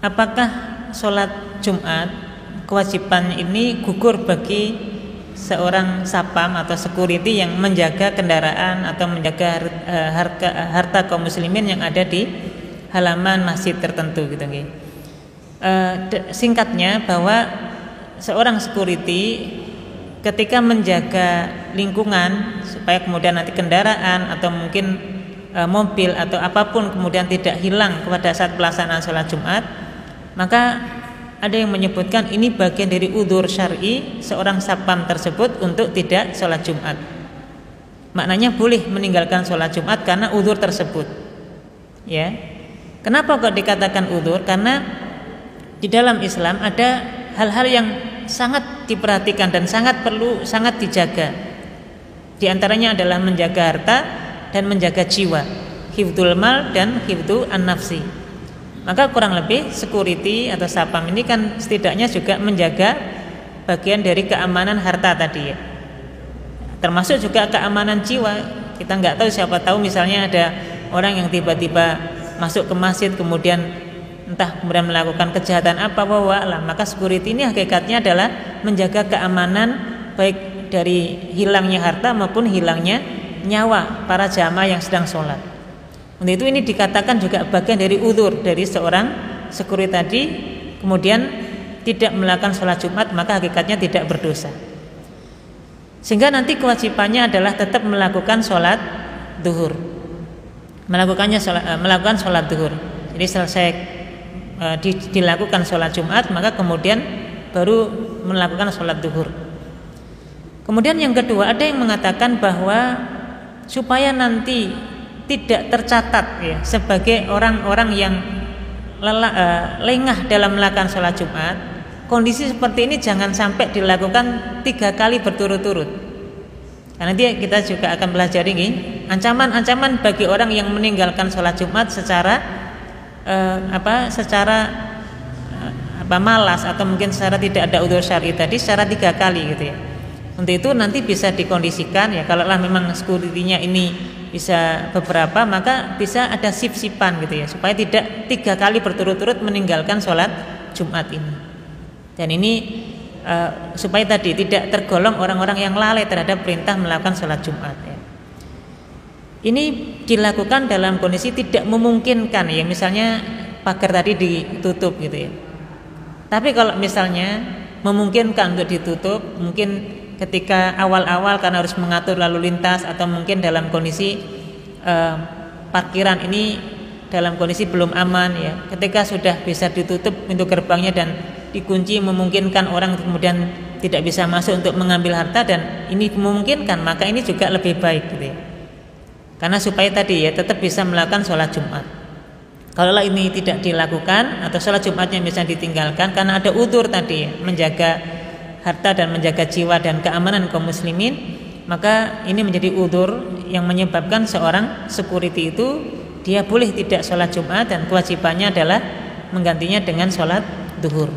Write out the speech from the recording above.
apakah sholat Jumat kewajiban ini gugur bagi seorang sapam atau security yang menjaga kendaraan atau menjaga harta kaum muslimin yang ada di halaman masjid tertentu gitu. Singkatnya bahwa seorang security ketika menjaga lingkungan supaya kemudian nanti kendaraan atau mungkin mobil atau apapun kemudian tidak hilang pada saat pelaksanaan sholat Jumat, maka ada yang menyebutkan ini bagian dari udzur syar'i seorang sapam tersebut untuk tidak sholat Jumat. Maknanya boleh meninggalkan sholat Jumat karena udzur tersebut. Ya, kenapa kok dikatakan udzur? Karena di dalam Islam ada hal-hal yang sangat diperhatikan dan sangat dijaga. Di antaranya adalah menjaga harta dan menjaga jiwa, hifdzul mal dan hifdzu an-nafsi. Maka kurang lebih security atau sapam ini kan setidaknya juga menjaga bagian dari keamanan harta tadi ya. Termasuk juga keamanan jiwa. Kita nggak tahu, siapa tahu misalnya ada orang yang tiba-tiba masuk ke masjid kemudian entah kemudian melakukan kejahatan apa lah, maka security ini hakikatnya adalah menjaga keamanan baik dari hilangnya harta maupun hilangnya nyawa para jamaah yang sedang sholat. Untuk itu ini dikatakan juga bagian dari udzur dari seorang security tadi, kemudian tidak melakukan sholat Jumat maka hakikatnya tidak berdosa. Sehingga nanti kewajibannya adalah tetap melakukan sholat duhur, melakukan sholat duhur. Jadi selesai dilakukan sholat Jumat maka kemudian baru melakukan sholat duhur. Kemudian yang kedua, ada yang mengatakan bahwa supaya nanti tidak tercatat ya sebagai orang-orang yang lengah dalam melakukan sholat Jumat, kondisi seperti ini jangan sampai dilakukan 3 kali berturut-turut. Karena nanti kita juga akan belajar ini ancaman-ancaman bagi orang yang meninggalkan sholat Jumat secara malas atau mungkin secara tidak ada udzur syar'i tadi secara 3 kali gitu ya. Untuk itu nanti bisa dikondisikan ya, kalau memang security-nya ini bisa beberapa, maka bisa ada sip-sipan gitu ya, supaya tidak 3 kali berturut-turut meninggalkan sholat Jumat ini. Dan ini supaya tadi tidak tergolong orang-orang yang lalai terhadap perintah melakukan sholat Jumat ya. Ini dilakukan dalam kondisi tidak memungkinkan ya, misalnya pagar tadi ditutup gitu ya. Tapi kalau misalnya memungkinkan untuk ditutup, mungkin ketika awal-awal karena harus mengatur lalu lintas atau mungkin dalam kondisi parkiran ini dalam kondisi belum aman ya, ketika sudah bisa ditutup pintu gerbangnya dan dikunci memungkinkan orang kemudian tidak bisa masuk untuk mengambil harta dan ini memungkinkan, maka ini juga lebih baik gitu ya. Karena supaya tadi ya tetap bisa melakukan sholat Jumat. Kalau ini tidak dilakukan atau sholat Jumatnya bisa ditinggalkan karena ada udzur tadi ya, menjaga harta dan menjaga jiwa dan keamanan kaum muslimin, maka ini menjadi udzur yang menyebabkan seorang security itu dia boleh tidak sholat Jumat dan kewajibannya adalah menggantinya dengan sholat duhur.